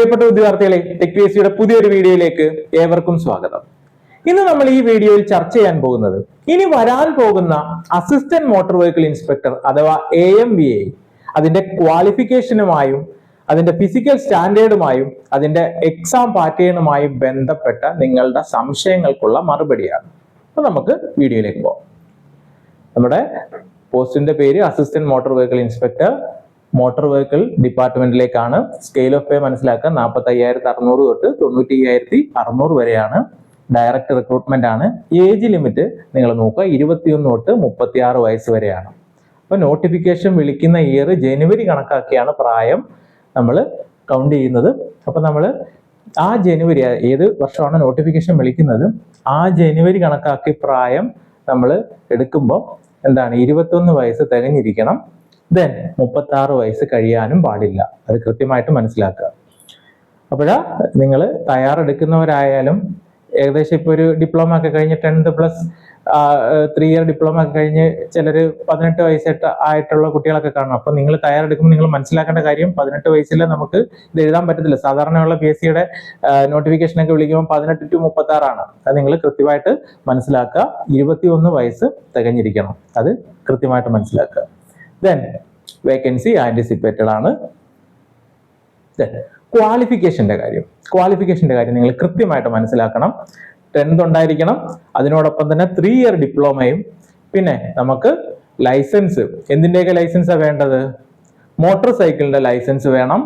പ്രിയപ്പെട്ട വിദ്യാർത്ഥികളെ, ടെക് PSCയുടെ പുതിയൊരു വീഡിയോയിലേക്ക് ഏവർക്കും സ്വാഗതം. ഇന്ന് നമ്മൾ ഈ വീഡിയോയിൽ ചർച്ച ചെയ്യാൻ പോകുന്നത് ഇനി വരാൻ പോകുന്ന അസിസ്റ്റന്റ് മോട്ടോർ വെഹിക്കിൾ ഇൻസ്പെക്ടർ അഥവാ AMVA അതിന്റെ ക്വാളിഫിക്കേഷനുമായും അതിന്റെ ഫിസിക്കൽ സ്റ്റാൻഡേർഡുമായും അതിന്റെ എക്സാം പാറ്റേണുമായും ബന്ധപ്പെട്ട നിങ്ങളുടെ സംശയങ്ങൾക്കുള്ള മറുപടിയാണ്. അപ്പൊ നമുക്ക് വീഡിയോയിലേക്ക് പോകാം. നമ്മുടെ പോസ്റ്റിന്റെ പേര് assistant motor vehicle inspector, motor vehicle ഡിപ്പാർട്ട്മെന്റിലേക്കാണ്. സ്കെയിൽ ഓഫ് പേ മനസ്സിലാക്കുക, 45,600 തൊട്ട് 90,600 വരെയാണ്. ഡയറക്റ്റ് റിക്രൂട്ട്മെന്റ് ആണ്. ഏജ് ലിമിറ്റ് നിങ്ങൾ നോക്കുക, 21 തൊട്ട് 36 വയസ്സ് വരെയാണ്. അപ്പൊ നോട്ടിഫിക്കേഷൻ വിളിക്കുന്ന ഇയർ ജനുവരി കണക്കാക്കിയാണ് പ്രായം നമ്മൾ കൗണ്ട് ചെയ്യുന്നത്. അപ്പൊ നമ്മൾ ആ ജനുവരി, ഏത് വർഷമാണ് നോട്ടിഫിക്കേഷൻ വിളിക്കുന്നത്, ആ ജനുവരി കണക്കാക്കി പ്രായം നമ്മൾ എടുക്കുമ്പോൾ എന്താണ്, 21 വയസ്സ് തികഞ്ഞിരിക്കണം. ദെൻ 36 വയസ്സ് കഴിയാനും പാടില്ല. അത് കൃത്യമായിട്ട് മനസ്സിലാക്കുക. അപ്പോഴാ നിങ്ങൾ തയ്യാറെടുക്കുന്നവരായാലും ഏകദേശം ഇപ്പോൾ ഒരു ഡിപ്ലോമ ഒക്കെ കഴിഞ്ഞ് 10th പ്ലസ് 3 ഇയർ ഡിപ്ലോമ ഒക്കെ കഴിഞ്ഞ് ചിലർ 18 വയസ്സായിട്ട് ആയിട്ടുള്ള കുട്ടികളൊക്കെ കാണും. അപ്പൊ നിങ്ങൾ തയ്യാറെടുക്കുമ്പോൾ നിങ്ങൾ മനസ്സിലാക്കേണ്ട കാര്യം, 18 വയസ്സിൽ നമുക്ക് ഇത് എഴുതാൻ പറ്റത്തില്ല. സാധാരണയുള്ള PSCയുടെ നോട്ടിഫിക്കേഷൻ ഒക്കെ വിളിക്കുമ്പോൾ 18 to 36 ആണ്. അത് നിങ്ങൾ കൃത്യമായിട്ട് മനസ്സിലാക്കുക. 21 വയസ്സ് തികഞ്ഞിരിക്കണം. അത് കൃത്യമായിട്ട് മനസ്സിലാക്കുക. ദെൻ വേക്കൻസി ആന്റിസിപ്പേറ്റഡ് ആണ്. ക്വാളിഫിക്കേഷന്റെ കാര്യം നിങ്ങൾ കൃത്യമായിട്ട് മനസ്സിലാക്കണം. 10th ഉണ്ടായിരിക്കണം. അതിനോടൊപ്പം തന്നെ 3 ഇയർ ഡിപ്ലോമയും, പിന്നെ നമുക്ക് ലൈസൻസ്, എന്തിന്റെയൊക്കെ ലൈസൻസാണ് വേണ്ടത്, മോട്ടോർ സൈക്കിളിന്റെ ലൈസൻസ് വേണം.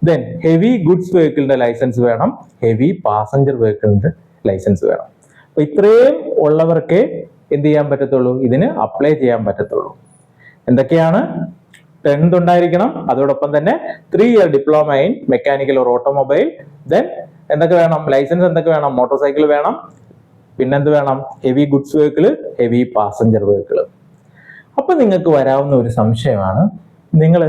ദെൻ ഹെവി ഗുഡ്സ് വെഹിക്കിളിന്റെ ലൈസൻസ് വേണം. ഹെവി പാസഞ്ചർ വെഹിക്കിളിന്റെ ലൈസൻസ് വേണം. അപ്പൊ ഇത്രയും ഉള്ളവർക്കേ എന്ത് ചെയ്യാൻ പറ്റത്തുള്ളൂ, ഇതിന് അപ്ലൈ ചെയ്യാൻ പറ്റത്തുള്ളൂ. എന്തൊക്കെയാണ്, 10th ഉണ്ടായിരിക്കണം. അതോടൊപ്പം തന്നെ 3 year diploma in mechanical or automobile. Then എന്തൊക്കെ വേണം, ലൈസൻസ് എന്തൊക്കെ വേണം, മോട്ടോർ സൈക്കിൾ വേണം. പിന്നെന്ത് വേണം, heavy goods vehicle, heavy passenger vehicle. അപ്പൊ നിങ്ങൾക്ക് വരാവുന്ന ഒരു സംശയമാണ്, നിങ്ങൾ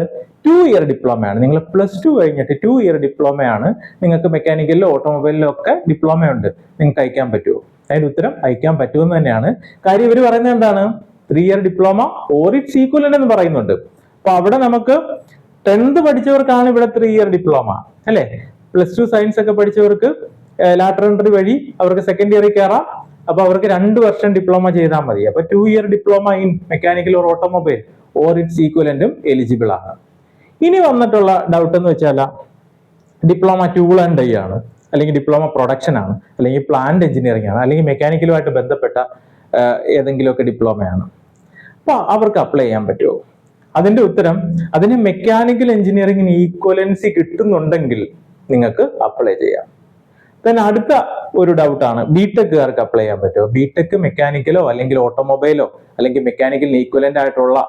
2 ഇയർ ഡിപ്ലോമയാണ്, നിങ്ങൾ +2 കഴിഞ്ഞിട്ട് 2 ഇയർ ഡിപ്ലോമയാണ്, നിങ്ങൾക്ക് മെക്കാനിക്കലിലും ഓട്ടോമൊബൈലിലും ഒക്കെ ഡിപ്ലോമ ഉണ്ട്, നിങ്ങൾക്ക് അയക്കാൻ പറ്റുമോ? അതിന്റെ ഉത്തരം അയക്കാൻ പറ്റുമെന്ന് തന്നെയാണ്. കാര്യം ഇവർ പറയുന്നത് എന്താണ്, 3 year diploma or it's equivalent എന്ന് പറയുന്നുണ്ട്. അപ്പൊ അവിടെ നമുക്ക് 10th പഠിച്ചവർക്കാണ് ഇവിടെ 3 ഇയർ ഡിപ്ലോമ അല്ലെ. +2 സയൻസ് ഒക്കെ പഠിച്ചവർക്ക് ലാറ്ററൽ എൻട്രി വഴി അവർക്ക് സെക്കൻഡ് ഇയറിൽ കയറാം. അപ്പൊ അവർക്ക് 2 വർഷം ഡിപ്ലോമ ചെയ്താൽ മതി. അപ്പൊ 2 year diploma in mechanical or automobile or it's ഈക്വലന്റും എലിജിബിൾ ആണ്. ഇനി വന്നിട്ടുള്ള ഡൗട്ട് എന്ന് വെച്ചാൽ, ഡിപ്ലോമ ടൂൾ ആൻഡ് ഡൈ ആണ്, അല്ലെങ്കിൽ ഡിപ്ലോമ പ്രൊഡക്ഷൻ ആണ്, അല്ലെങ്കിൽ പ്ലാന്റ് എഞ്ചിനീയറിംഗ് ആണ്, അല്ലെങ്കിൽ മെക്കാനിക്കലുമായിട്ട് ബന്ധപ്പെട്ട ഏതെങ്കിലുമൊക്കെ ഡിപ്ലോമയാണ്. അപ്പൊ അവർക്ക് അപ്ലൈ ചെയ്യാൻ പറ്റുമോ? അതിന്റെ ഉത്തരം, അതിന് മെക്കാനിക്കൽ എഞ്ചിനീയറിംഗിന് ഈക്വലൻസി കിട്ടുന്നുണ്ടെങ്കിൽ നിങ്ങൾക്ക് അപ്ലൈ ചെയ്യാം. then അടുത്ത ഒരു ഡൗട്ടാണ്, ബിടെക്കുകാർക്ക് അപ്ലൈ ചെയ്യാൻ പറ്റുമോ? ബിടെക് മെക്കാനിക്കലോ അല്ലെങ്കിൽ ഓട്ടോമൊബൈലോ അല്ലെങ്കിൽ മെക്കാനിക്കലിന് ഈക്വലന്റ് ആയിട്ടുള്ള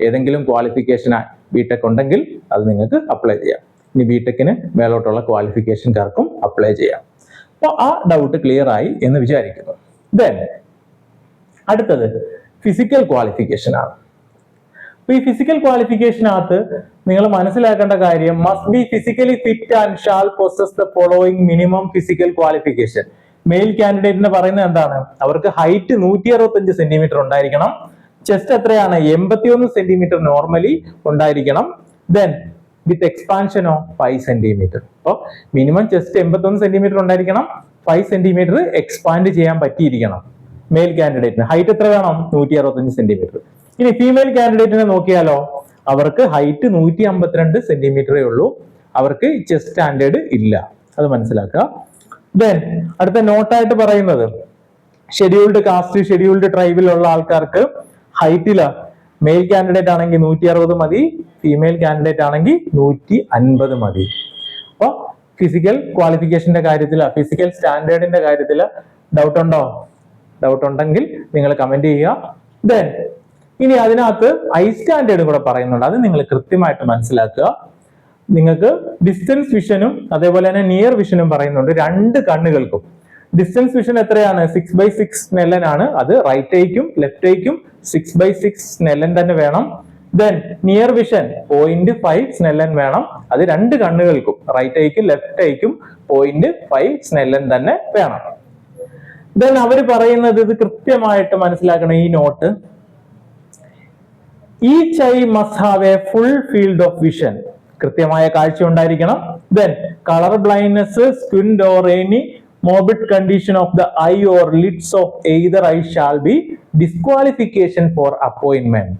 ഏതെങ്കിലും ക്വാളിഫിക്കേഷൻ ബിടെക് ഉണ്ടെങ്കിൽ അത് നിങ്ങൾക്ക് അപ്ലൈ ചെയ്യാം. ഇനി ബിടെക്കിന് മേലോട്ടുള്ള ക്വാളിഫിക്കേഷൻകാർക്കും അപ്ലൈ ചെയ്യാം. അപ്പോൾ ആ ഡൗട്ട് ക്ലിയർ ആയി എന്ന് വിചാരിക്കുന്നു. ദെൻ അടുത്തത് ഫിസിക്കൽ ക്വാളിഫിക്കേഷൻ ആണ്. അപ്പൊ ഈ ഫിസിക്കൽ ക്വാളിഫിക്കേഷനകത്ത് നിങ്ങൾ മനസ്സിലാക്കേണ്ട കാര്യം, must be physically fit and shall possess the following minimum physical qualification. Male കാൻഡിഡേറ്റിന് പറയുന്നത് എന്താണ്, അവർക്ക് ഹൈറ്റ് 165 സെന്റിമീറ്റർ ഉണ്ടായിരിക്കണം. ചെസ്റ്റ് എത്രയാണ്, 81 സെന്റിമീറ്റർ നോർമലി ഉണ്ടായിരിക്കണം. ദെൻ വിത്ത് എക്സ്പാൻഷനോ 5 സെന്റിമീറ്റർ. അപ്പോൾ മിനിമം ചെസ്റ്റ് 81 സെന്റിമീറ്റർ ഉണ്ടായിരിക്കണം, 5 സെന്റിമീറ്റർ എക്സ്പാൻഡ് ചെയ്യാൻ പറ്റിയിരിക്കണം മെയിൽ കാൻഡിഡേറ്റിന്. ഹൈറ്റ് എത്ര വേണം, 165 സെന്റിമീറ്റർ. ഇനി ഫീമെയിൽ കാൻഡിഡേറ്റിനെ നോക്കിയാലോ, അവർക്ക് ഹൈറ്റ് 152 സെന്റിമീറ്ററേ ഉള്ളൂ, അവർക്ക് ചെസ്റ്റ് സ്റ്റാൻഡേർഡ് ഇല്ല, അത് മനസ്സിലാക്കുക. ദെൻ അടുത്ത നോട്ടായിട്ട് പറയുന്നത്, ഷെഡ്യൂൾഡ് കാസ്റ്റ്, ഷെഡ്യൂൾഡ് ട്രൈബിലുള്ള ആൾക്കാർക്ക് ഹൈറ്റില് മെയിൽ കാൻഡിഡേറ്റ് ആണെങ്കിൽ 160 മതി, ഫീമെയിൽ കാൻഡിഡേറ്റ് ആണെങ്കിൽ 150 മതി. അപ്പൊ ഫിസിക്കൽ ക്വാളിഫിക്കേഷന്റെ കാര്യത്തിൽ, ഫിസിക്കൽ സ്റ്റാൻഡേർഡിന്റെ കാര്യത്തിൽ ഡൗട്ട് ഉണ്ടോ? ഡൗട്ട് ഉണ്ടെങ്കിൽ നിങ്ങൾ കമന്റ് ചെയ്യുക. ദെൻ ഇനി അതിനകത്ത് ഐ സ്റ്റാൻഡേർഡും കൂടെ പറയുന്നുണ്ട്, അത് നിങ്ങൾ കൃത്യമായിട്ട് മനസ്സിലാക്കുക. നിങ്ങൾക്ക് ഡിസ്റ്റൻസ് വിഷനും അതേപോലെ തന്നെ നിയർ വിഷനും പറയുന്നുണ്ട്, 2 കണ്ണുകൾക്കും. ഡിസ്റ്റൻസ് വിഷൻ എത്രയാണ്, 6/6 സ്നെല്ലൻ ആണ്, അത് റൈറ്റ് ഐക്കും ലെഫ്റ്റ് ഐക്കും 6/6 സ്നെല്ലൻ തന്നെ വേണം. ദെൻ നിയർ വിഷൻ 0.5 സ്നെല്ലൻ വേണം, അത് 2 കണ്ണുകൾക്കും, റൈറ്റ് ഐക്കും ലെഫ്റ്റ് ഐക്കും 0.5 സ്നെല്ലൻ തന്നെ വേണം. ദെൻ അവർ പറയുന്നത്, ഇത് കൃത്യമായിട്ട് മനസ്സിലാക്കണം ഈ note, each eye must have a full field of vision. കൃത്യമായ കാഴ്ച ഉണ്ടായിരിക്കണം. Then color blindness, squint or any morbid condition of the eye or lids of either eye shall be disqualification for appointment.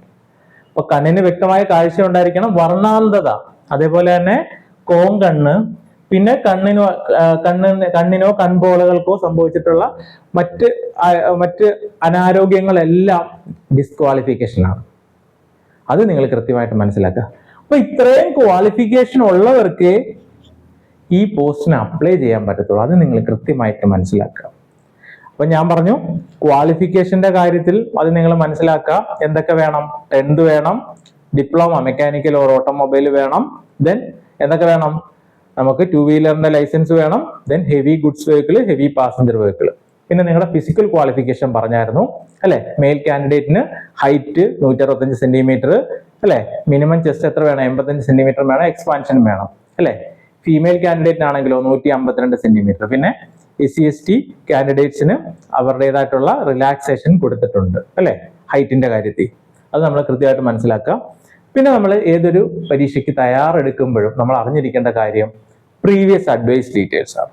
അപ്പൊ കണ്ണിന് വ്യക്തമായ കാഴ്ച ഉണ്ടായിരിക്കണം, വർണ്ണാന്തത, അതേപോലെ തന്നെ കോങ്കണ്ണ്, പിന്നെ കണ്ണിനോ കൺപോളകൾക്കോ സംഭവിച്ചിട്ടുള്ള മറ്റ് അനാരോഗ്യങ്ങളെല്ലാം ഡിസ്ക്വാളിഫിക്കേഷൻ ആണ്. അത് നിങ്ങൾ കൃത്യമായിട്ട് മനസ്സിലാക്കുക. അപ്പൊ ഇത്രയും ക്വാളിഫിക്കേഷൻ ഉള്ളവർക്ക് ഈ പോസ്റ്റിന് അപ്ലൈ ചെയ്യാൻ പറ്റത്തുള്ളൂ. അത് നിങ്ങൾ കൃത്യമായിട്ട് മനസ്സിലാക്കുക. അപ്പൊ ഞാൻ പറഞ്ഞു ക്വാളിഫിക്കേഷന്റെ കാര്യത്തിൽ അത് നിങ്ങൾ മനസ്സിലാക്കുക. എന്തൊക്കെ വേണം? 10th വേണം, ഡിപ്ലോമ മെക്കാനിക്കൽ ഓർ ഓട്ടോമൊബൈൽ വേണം, ദെൻ എന്തൊക്കെ വേണം? നമുക്ക് 2 വീലറിന്റെ ലൈസൻസ് വേണം, then heavy goods vehicle, heavy passenger vehicle. പിന്നെ നിങ്ങളുടെ ഫിസിക്കൽ ക്വാളിഫിക്കേഷൻ പറഞ്ഞായിരുന്നു അല്ലെ? മെയിൽ കാൻഡിഡേറ്റിന് ഹൈറ്റ് 165 സെന്റിമീറ്റർ അല്ലെ? മിനിമം ചെസ്റ്റ് എത്ര വേണം? 85 സെന്റിമീറ്റർ വേണം, എക്സ്പാൻഷൻ വേണം അല്ലെ? ഫീമെയിൽ കാൻഡിഡേറ്റ് ആണെങ്കിലോ 152 സെന്റിമീറ്റർ. പിന്നെ SC/ST കാൻഡിഡേറ്റ്സിന് അവരുടേതായിട്ടുള്ള റിലാക്സേഷൻ കൊടുത്തിട്ടുണ്ട് അല്ലെ? ഹൈറ്റിന്റെ കാര്യത്തിൽ അത് നമ്മൾ കൃത്യമായിട്ട് മനസ്സിലാക്കാം. പിന്നെ നമ്മൾ ഏതൊരു പരീക്ഷയ്ക്ക് തയ്യാറെടുക്കുമ്പോഴും നമ്മൾ അറിഞ്ഞിരിക്കേണ്ട കാര്യം പ്രീവിയസ് അഡ്വൈസ് ഡീറ്റെയിൽസ് ആണ്.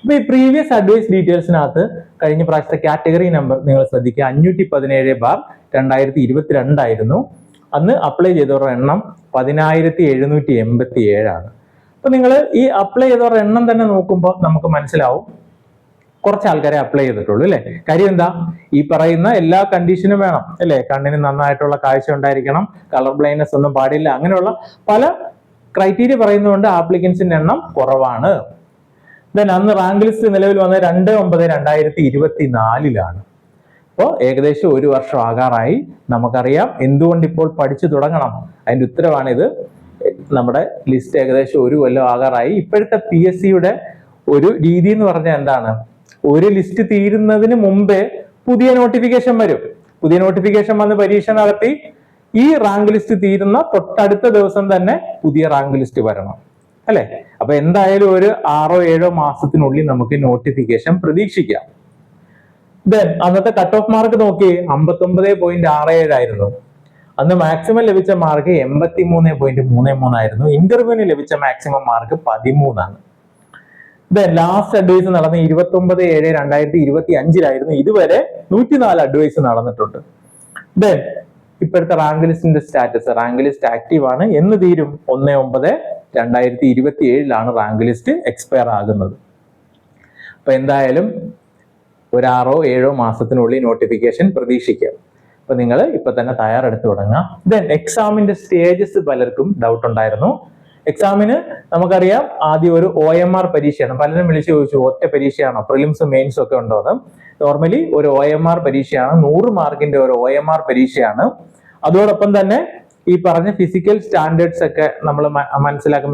അപ്പൊ ഈ പ്രീവിയസ് അഡ്വൈസ് ഡീറ്റെയിൽസിനകത്ത് കഴിഞ്ഞ പ്രാവശ്യത്തെ കാറ്റഗറി നമ്പർ നിങ്ങൾ ശ്രദ്ധിക്കുക, 517/2022 ആയിരുന്നു. അന്ന് അപ്ലൈ ചെയ്തവരുടെ എണ്ണം 10,787 ആണ്. അപ്പൊ നിങ്ങൾ ഈ അപ്ലൈ ചെയ്തവരുടെ എണ്ണം തന്നെ നോക്കുമ്പോൾ നമുക്ക് മനസ്സിലാവും കുറച്ച് ആൾക്കാരെ അപ്ലൈ ചെയ്തിട്ടുള്ളൂ അല്ലെ? കാര്യം എന്താ? ഈ പറയുന്ന എല്ലാ കണ്ടീഷനും വേണം അല്ലെ? കണ്ണിന് നന്നായിട്ടുള്ള കാഴ്ച ഉണ്ടായിരിക്കണം, കളർ ബ്ലൈൻഡ്നെസ് ഒന്നും പാടില്ല, അങ്ങനെയുള്ള പല ക്രൈറ്റീരിയ പറയുന്നതുകൊണ്ട് ആപ്ലിക്കൻസിന്റെ എണ്ണം കുറവാണ്. ദെൻ അന്ന് റാങ്ക് ലിസ്റ്റ് നിലവിൽ വന്നത് 2/9/2024 അപ്പോൾ ഏകദേശം 1 വർഷം ആകാറായി. നമുക്കറിയാം എന്തുകൊണ്ട് ഇപ്പോൾ പഠിച്ചു തുടങ്ങണം. അതിന്റെ ഉത്തരവാണിത്. നമ്മുടെ ലിസ്റ്റ് ഏകദേശം 1 കൊല്ലം ആകാറായി. ഇപ്പോഴത്തെ PSCയുടെ ഒരു രീതി എന്ന് പറഞ്ഞാൽ എന്താണ്? ഒരു ലിസ്റ്റ് തീരുന്നതിന് മുമ്പേ പുതിയ നോട്ടിഫിക്കേഷൻ വരും. പുതിയ നോട്ടിഫിക്കേഷൻ വന്ന് പരീക്ഷ നടത്തി ഈ റാങ്ക് ലിസ്റ്റ് തീരുന്ന തൊട്ടടുത്ത ദിവസം തന്നെ പുതിയ റാങ്ക് ലിസ്റ്റ് വരണം അല്ലെ? അപ്പൊ എന്തായാലും ഒരു 6-7 മാസത്തിനുള്ളിൽ നമുക്ക് നോട്ടിഫിക്കേഷൻ പ്രതീക്ഷിക്കാം. ദെൻ അന്നത്തെ കട്ട് ഓഫ് മാർക്ക് നോക്കി 59.67 ആയിരുന്നു. അന്ന് മാക്സിമം ലഭിച്ച മാർക്ക് 83.33 ആയിരുന്നു. ഇന്റർവ്യൂവിന് ലഭിച്ച മാക്സിമം മാർക്ക് 13 ആണ്. ദെൻ ലാസ്റ്റ് അഡ്വൈസ് നടന്ന 29/7/2025 ഇതുവരെ 104 അഡ്വൈസ് നടന്നിട്ടുണ്ട്. ദെൻ ഇപ്പോഴത്തെ റാങ്ക് ലിസ്റ്റിന്റെ സ്റ്റാറ്റസ്, റാങ്ക് ലിസ്റ്റ് ആക്റ്റീവ് ആണ്. എന്ന് തീരും? 1/9/2027 റാങ്ക് ലിസ്റ്റ് എക്സ്പയർ ആകുന്നത്. അപ്പൊ എന്തായാലും ഒരു 6-7 മാസത്തിനുള്ളിൽ നോട്ടിഫിക്കേഷൻ പ്രതീക്ഷിക്കാം. അപ്പൊ നിങ്ങൾ ഇപ്പൊ തന്നെ തയ്യാറെടുത്ത് തുടങ്ങാം. ദെൻ എക്സാമിന്റെ സ്റ്റേജസ് പലർക്കും ഡൗട്ട് ഉണ്ടായിരുന്നു. എക്സാമിന് നമുക്കറിയാം ആദ്യം ഒരു OMR പരീക്ഷയാണ്. പലരും വിളിച്ചു ചോദിച്ചു ഒറ്റ പരീക്ഷയാണോ, പ്രിലിംസും മെയിൻസും ഒക്കെ ഉണ്ടോ എന്ന്. നോർമലി ഒരു OMR പരീക്ഷയാണ്, 100 മാർക്കിന്റെ ഒരു OMR പരീക്ഷയാണ്. അതോടൊപ്പം തന്നെ ഈ പറഞ്ഞ ഫിസിക്കൽ സ്റ്റാൻഡേർഡ്സ് ഒക്കെ നമ്മൾ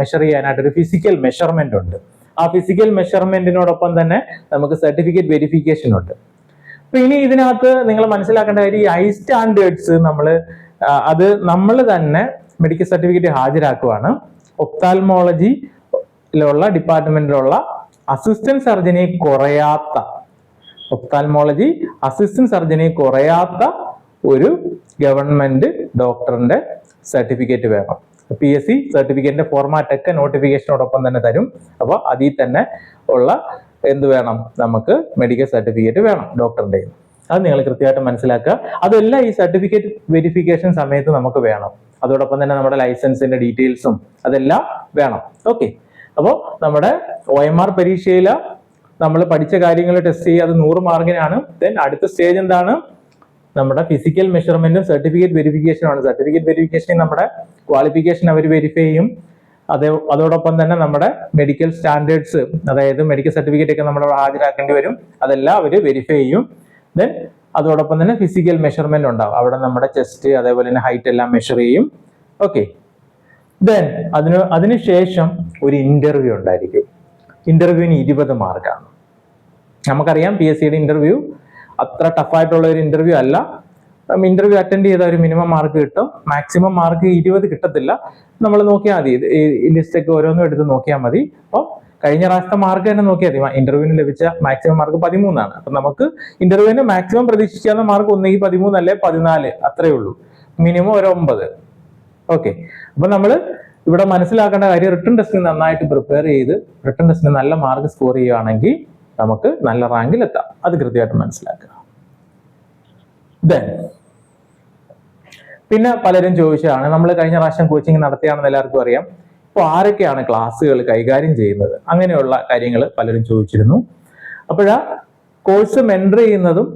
മെഷർ ചെയ്യാനായിട്ട് ഒരു ഫിസിക്കൽ മെഷർമെന്റ് ഉണ്ട്. ആ ഫിസിക്കൽ മെഷർമെന്റിനോടൊപ്പം തന്നെ നമുക്ക് സർട്ടിഫിക്കറ്റ് വെരിഫിക്കേഷൻ ഉണ്ട്. അപ്പൊ ഇനി ഇതിനകത്ത് നിങ്ങൾ മനസ്സിലാക്കേണ്ട കാര്യം, ഈ ഐ സ്റ്റാൻഡേർഡ്സ് അത് നമ്മൾ തന്നെ മെഡിക്കൽ സർട്ടിഫിക്കറ്റ് ഹാജരാക്കുവാണ്. ഒപ്താൽമോളജിയിലുള്ള ഡിപ്പാർട്ട്മെന്റിലുള്ള അസിസ്റ്റന്റ് സർജനെ കുറയാത്ത ഒരു ഗവൺമെന്റ് ഡോക്ടറിന്റെ സർട്ടിഫിക്കറ്റ് വേണം. PSC സർട്ടിഫിക്കറ്റിന്റെ ഫോർമാറ്റ് ഒക്കെ നോട്ടിഫിക്കേഷനോടൊപ്പം തന്നെ തരും. അപ്പൊ അതിൽ തന്നെ ഉള്ള എന്ത് വേണം? നമുക്ക് മെഡിക്കൽ സർട്ടിഫിക്കറ്റ് വേണം ഡോക്ടറിന്റെ. അത് നിങ്ങൾ കൃത്യമായിട്ട് മനസ്സിലാക്കുക. അതെല്ലാം ഈ സർട്ടിഫിക്കറ്റ് വെരിഫിക്കേഷൻ സമയത്ത് നമുക്ക് വേണം. അതോടൊപ്പം തന്നെ നമ്മുടെ ലൈസൻസിന്റെ ഡീറ്റെയിൽസും അതെല്ലാം വേണം. ഓക്കെ. അപ്പോൾ നമ്മുടെ OMR പരീക്ഷയിൽ നമ്മൾ പഠിച്ച കാര്യങ്ങൾ ടെസ്റ്റ് ചെയ്യുക. അത് 100 മാർക്കിനാണ്. ദെൻ അടുത്ത സ്റ്റേജ് എന്താണ്? നമ്മുടെ ഫിസിക്കൽ മെഷർമെന്റും സർട്ടിഫിക്കറ്റ് വെരിഫിക്കേഷനും ആണ്. സർട്ടിഫിക്കറ്റ് വെരിഫിക്കേഷനിൽ നമ്മുടെ ക്വാളിഫിക്കേഷൻ അവർ വെരിഫൈ ചെയ്യും. അതോടൊപ്പം തന്നെ നമ്മുടെ മെഡിക്കൽ സ്റ്റാൻഡേർഡ്സ്, അതായത് മെഡിക്കൽ സർട്ടിഫിക്കറ്റ് ഒക്കെ നമ്മൾ ഹാജരാക്കേണ്ടി വരും. അതെല്ലാം അവർ വെരിഫൈ ചെയ്യും. ദെൻ അതോടൊപ്പം തന്നെ ഫിസിക്കൽ മെഷർമെന്റ് ഉണ്ടാവും. അവിടെ നമ്മുടെ ചെസ്റ്റ് അതേപോലെ തന്നെ ഹൈറ്റ് എല്ലാം മെഷർ ചെയ്യും. ഓക്കെ. ദെൻ അതിനുശേഷം ഒരു ഇന്റർവ്യൂ ഉണ്ടായിരിക്കും. ഇന്റർവ്യൂവിന് 20 മാർക്കാണ്. നമുക്കറിയാം PSCയുടെ ഇന്റർവ്യൂ അത്ര ടഫായിട്ടുള്ള ഒരു ഇന്റർവ്യൂ അല്ല. ഇന്റർവ്യൂ അറ്റൻഡ് ചെയ്ത ഒരു മിനിമം മാർക്ക് കിട്ടും. മാക്സിമം മാർക്ക് 20 കിട്ടത്തില്ല. നമ്മൾ നോക്കിയാൽ മതി, ഈ ലിസ്റ്റൊക്കെ ഓരോന്നും എടുത്ത് നോക്കിയാൽ മതി. അപ്പോൾ കഴിഞ്ഞ പ്രാവശ്യത്തെ മാർക്ക് തന്നെ നോക്കിയാൽ മതി. ഇന്റർവ്യൂവിന് ലഭിച്ച മാക്സിമം മാർക്ക് 13 ആണ്. അപ്പൊ നമുക്ക് ഇന്റർവ്യൂവിന് മാക്സിമം പ്രതീക്ഷിക്കാവുന്ന മാർക്ക് ഒന്നെങ്കിൽ 13 അല്ലെ 14, അത്രേ ഉള്ളൂ. മിനിമം ഒരു 9. ഓക്കെ. അപ്പൊ നമ്മൾ ഇവിടെ മനസ്സിലാക്കേണ്ട കാര്യം റിട്ടൺ ടെസ്റ്റിന് നന്നായിട്ട് പ്രിപ്പയർ ചെയ്ത് റിട്ടൺ ടെസ്റ്റിന് നല്ല മാർക്ക് സ്കോർ ചെയ്യുകയാണെങ്കിൽ നമുക്ക് നല്ല റാങ്കിൽ എത്താം. അത് കൃത്യമായിട്ട് മനസ്സിലാക്കുക. പിന്നെ പലരും ചോദിച്ചതാണ്, നമ്മൾ കഴിഞ്ഞ പ്രാവശ്യം കോച്ചിങ് നടത്തിയാണെന്ന് എല്ലാവർക്കും അറിയാം. ഇപ്പോൾ ആരൊക്കെയാണ് ക്ലാസ്സുകൾ കൈകാര്യം ചെയ്യുന്നത്, അങ്ങനെയുള്ള കാര്യങ്ങൾ പലരും ചോദിച്ചിരുന്നു. അപ്പോഴാ കോഴ്സ് മെൻറ്റർ ചെയ്യുന്നതും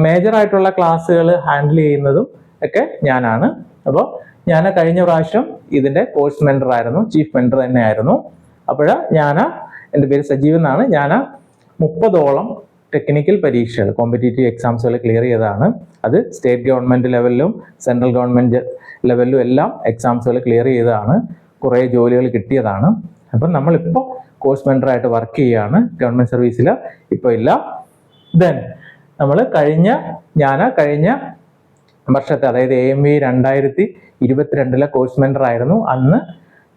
മേജർ ആയിട്ടുള്ള ക്ലാസ്സുകൾ ഹാൻഡിൽ ചെയ്യുന്നതും ഒക്കെ ഞാനാണ്. അപ്പോൾ ഞാൻ കഴിഞ്ഞ പ്രാവശ്യം ഇതിന്റെ കോഴ്സ് മെൻറ്റർ ആയിരുന്നു, ചീഫ് മെൻറ്റർ തന്നെയായിരുന്നു. എൻ്റെ പേര് സജീവ് എന്നാണ്. ഞാൻ 30ഓളം ടെക്നിക്കൽ പരീക്ഷകൾ, കോമ്പറ്റേറ്റീവ് എക്സാംസുകൾ ക്ലിയർ ചെയ്തതാണ്. അത് സ്റ്റേറ്റ് ഗവൺമെന്റ് ലെവലിലും സെൻട്രൽ ഗവൺമെന്റ് ലെവലിലും എല്ലാം എക്സാംസുകൾ ക്ലിയർ ചെയ്തതാണ്. കുറേ ജോലികൾ കിട്ടിയതാണ്. അപ്പം നമ്മളിപ്പോൾ കോഴ്സ് മെൻറ്ററായിട്ട് വർക്ക് ചെയ്യുകയാണ്. ഗവൺമെന്റ് സർവീസിൽ ഇപ്പോൾ ഇല്ല. നമ്മൾ കഴിഞ്ഞ വർഷത്തെ, അതായത് AME 2022 കോഴ്സ് മെൻറ്റർ ആയിരുന്നു. അന്ന്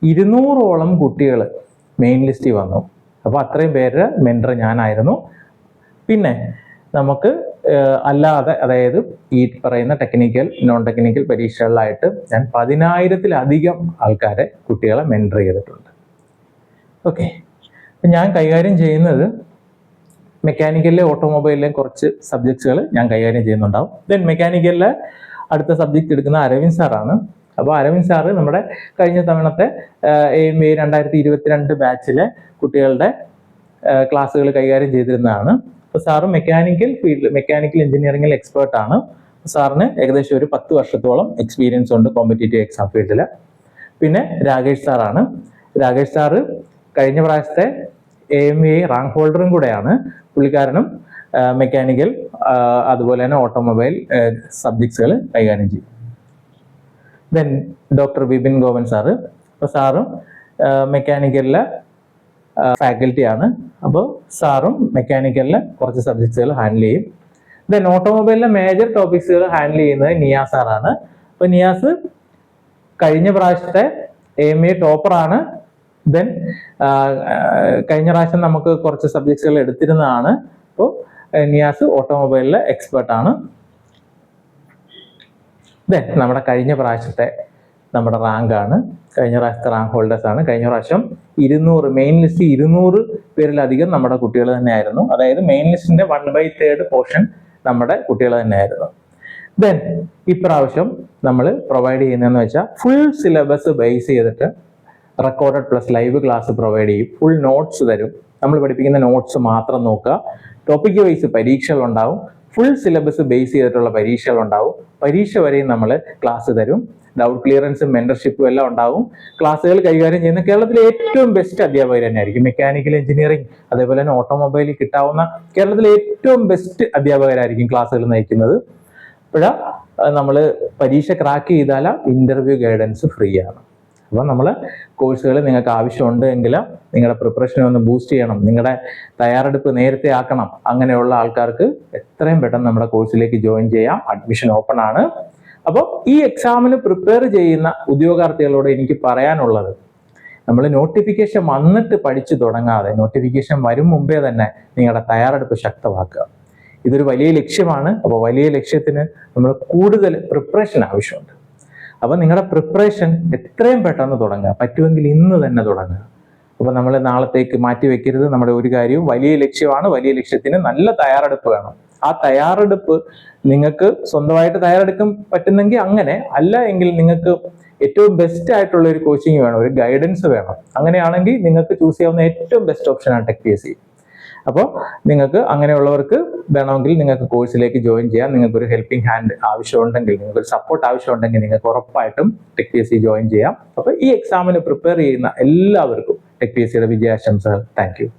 200ഓളം കുട്ടികൾ മെയിൻ ലിസ്റ്റിൽ വന്നു. അപ്പോൾ അത്രയും പേര് മെൻറ്റർ ഞാനായിരുന്നു. പിന്നെ നമുക്ക് അല്ലാതെ, അതായത് ഈ പറയുന്ന ടെക്നിക്കൽ നോൺ ടെക്നിക്കൽ പരീക്ഷകളിലായിട്ട് ഞാൻ 10,000-ലധികം ആൾക്കാരെ, കുട്ടികളെ മെൻറ്റർ ചെയ്തിട്ടുണ്ട്. ഓക്കെ, ഞാൻ കൈകാര്യം ചെയ്യുന്നത് മെക്കാനിക്കലിലെ ഓട്ടോമൊബൈലിലെയും കുറച്ച് സബ്ജക്ട്സുകൾ ഞാൻ കൈകാര്യം ചെയ്യുന്നുണ്ടാവും. മെക്കാനിക്കലിലെ അടുത്ത സബ്ജക്റ്റ് എടുക്കുന്ന അരവിന്ദ് സാറാണ്. അപ്പോൾ അരവിന്ദ് സാറ് നമ്മുടെ കഴിഞ്ഞ തവണത്തെ AME 2022 ബാച്ചിലെ കുട്ടികളുടെ ക്ലാസ്സുകൾ കൈകാര്യം ചെയ്തിരുന്നതാണ്. അപ്പോൾ സാറ് മെക്കാനിക്കൽ എഞ്ചിനീയറിംഗിൽ എക്സ്പേർട്ടാണ്. സാറിന് ഏകദേശം ഒരു 10 വർഷത്തോളം എക്സ്പീരിയൻസ് ഉണ്ട് കോമ്പറ്റേറ്റീവ് എക്സാം ഫീൽഡിൽ. പിന്നെ രാകേഷ് സാറാണ്. രാകേഷ് സാറ് കഴിഞ്ഞ പ്രാവശ്യത്തെ AME റാങ്ക് ഹോൾഡറും കൂടെയാണ്. പുള്ളിക്കാരനും മെക്കാനിക്കൽ അതുപോലെ തന്നെ ഓട്ടോമൊബൈൽ സബ്ജക്ട്സുകൾ കൈകാര്യം ചെയ്യും. Doctor Bipin Goan sir. അപ്പോൾ സാറും മെക്കാനിക്കലിലെ ഫാക്കൽറ്റിയാണ്. അപ്പോൾ സാറും മെക്കാനിക്കലിലെ കുറച്ച് സബ്ജക്ട്സുകൾ ഹാൻഡിൽ ചെയ്യും. ഓട്ടോമൊബൈലിലെ മേജർ ടോപ്പിക്സുകൾ ഹാൻഡിൽ ചെയ്യുന്നത് നിയാസ് സാറാണ്. അപ്പോൾ നിയാസ് കഴിഞ്ഞ പ്രാവശ്യത്തെ AME ടോപ്പറാണ്. കഴിഞ്ഞ പ്രാവശ്യം നമുക്ക് കുറച്ച് സബ്ജക്ട്സുകൾ എടുത്തിരുന്നതാണ്. അപ്പോൾ നിയാസ് ഓട്ടോമൊബൈലിലെ എക്സ്പേർട്ടാണ്. നമ്മുടെ കഴിഞ്ഞ പ്രാവശ്യത്തെ നമ്മുടെ റാങ്കാണ്, കഴിഞ്ഞ പ്രാവശ്യത്തെ റാങ്ക് ഹോൾഡേഴ്സ് ആണ്. കഴിഞ്ഞ പ്രാവശ്യം 200 മെയിൻ ലിസ്റ്റ് 200 പേരിലധികം നമ്മുടെ കുട്ടികൾ തന്നെയായിരുന്നു. അതായത് മെയിൻ ലിസ്റ്റിന്റെ 1/3 പോർഷൻ നമ്മുടെ കുട്ടികൾ തന്നെയായിരുന്നു. ഇപ്രാവശ്യം നമ്മൾ പ്രൊവൈഡ് ചെയ്യുന്നതെന്ന് വെച്ചാൽ ഫുൾ സിലബസ് ബേസ് ചെയ്തിട്ട് recorded plus live class provide ചെയ്യും. ഫുൾ നോട്ട്സ് തരും. നമ്മൾ പഠിപ്പിക്കുന്ന നോട്ട്സ് മാത്രം നോക്കുക. ടോപ്പിക് വൈസ് പരീക്ഷകൾ ഉണ്ടാവും. ഫുൾ സിലബസ് ബേസ് ചെയ്തിട്ടുള്ള പരീക്ഷകൾ ഉണ്ടാവും. പരീക്ഷ വരെയും നമ്മൾ ക്ലാസ് തരും. ഡൗട്ട് ക്ലിയറൻസും മെന്റർഷിപ്പും എല്ലാം ഉണ്ടാവും. ക്ലാസ്സുകൾ കൈകാര്യം ചെയ്യുന്ന കേരളത്തിലെ ഏറ്റവും ബെസ്റ്റ് അധ്യാപകർ തന്നെയായിരിക്കും. മെക്കാനിക്കൽ എഞ്ചിനീയറിംഗ് അതേപോലെ തന്നെ ഓട്ടോമൊബൈലിൽ കിട്ടാവുന്ന കേരളത്തിലെ ഏറ്റവും ബെസ്റ്റ് അധ്യാപകരായിരിക്കും ക്ലാസ്സുകൾ നയിക്കുന്നത്. അപ്പോഴാ നമ്മൾ പരീക്ഷ ക്രാക്ക് ചെയ്താൽ ഇന്റർവ്യൂ ഗൈഡൻസ് ഫ്രീ ആണ്. അപ്പോൾ നമ്മൾ കോഴ്സുകൾ നിങ്ങൾക്ക് ആവശ്യമുണ്ട് എങ്കിൽ നിങ്ങളുടെ പ്രിപ്പറേഷനെ ഒന്ന് ബൂസ്റ്റ് ചെയ്യണം, നിങ്ങളുടെ തയ്യാറെടുപ്പ് നേരത്തെ ആക്കണം. അങ്ങനെയുള്ള ആൾക്കാർക്ക് എത്രയും പെട്ടെന്ന് നമ്മുടെ കോഴ്സിലേക്ക് ജോയിൻ ചെയ്യാം. അഡ്മിഷൻ ഓപ്പൺ ആണ്. അപ്പോൾ ഈ എക്സാമിന് പ്രിപ്പയർ ചെയ്യുന്ന ഉദ്യോഗാർത്ഥികളോട് എനിക്ക് പറയാനുള്ളത്, നമ്മൾ നോട്ടിഫിക്കേഷൻ വന്നിട്ട് പഠിച്ചു തുടങ്ങാതെ നോട്ടിഫിക്കേഷൻ വരും മുമ്പേ തന്നെ നിങ്ങളുടെ തയ്യാറെടുപ്പ് ശക്തമാക്കുക. ഇതൊരു വലിയ ലക്ഷ്യമാണ്. അപ്പോൾ വലിയ ലക്ഷ്യത്തിന് നമ്മൾ കൂടുതൽ പ്രിപ്പറേഷൻ ആവശ്യമുണ്ട്. അപ്പോൾ നിങ്ങളുടെ പ്രിപ്പറേഷൻ എത്രയും പെട്ടെന്ന് തുടങ്ങുക, പറ്റുമെങ്കിൽ ഇന്ന് തന്നെ തുടങ്ങുക. അപ്പോൾ നമ്മൾ നാളത്തേക്ക് മാറ്റി വെക്കരുത്. നമ്മുടെ ഒരു കാര്യവും വലിയ ലക്ഷ്യമാണ്. വലിയ ലക്ഷ്യത്തിന് നല്ല തയ്യാറെടുപ്പ് വേണം. ആ തയ്യാറെടുപ്പ് നിങ്ങൾക്ക് സ്വന്തമായിട്ട് തയ്യാറെടുക്കാൻ പറ്റുന്നെങ്കിൽ അങ്ങനെ, അല്ല എങ്കിൽ നിങ്ങൾക്ക് ഏറ്റവും ബെസ്റ്റ് ആയിട്ടുള്ള ഒരു കോച്ചിങ് വേണം, ഒരു ഗൈഡൻസ് വേണം. അങ്ങനെയാണെങ്കിൽ നിങ്ങൾക്ക് ചൂസ് ചെയ്യാവുന്ന ഏറ്റവും ബെസ്റ്റ് ഓപ്ഷനാണ് TechPSC. അപ്പോൾ നിങ്ങൾക്ക് അങ്ങനെയുള്ളവർക്ക് വേണമെങ്കിൽ നിങ്ങൾക്ക് കോഴ്സിലേക്ക് ജോയിൻ ചെയ്യാം. നിങ്ങൾക്കൊരു ഹെൽപ്പിംഗ് ഹാൻഡ് ആവശ്യമുണ്ടെങ്കിൽ, നിങ്ങൾക്കൊരു സപ്പോർട്ട് ആവശ്യമുണ്ടെങ്കിൽ നിങ്ങൾക്ക് ഉറപ്പായിട്ടും TechPSC ജോയിൻ ചെയ്യാം. അപ്പോൾ ഈ എക്സാമിന് പ്രിപ്പയർ ചെയ്യുന്ന എല്ലാവർക്കും TechPSCയുടെ വിജയാശംസകൾ. Thank you.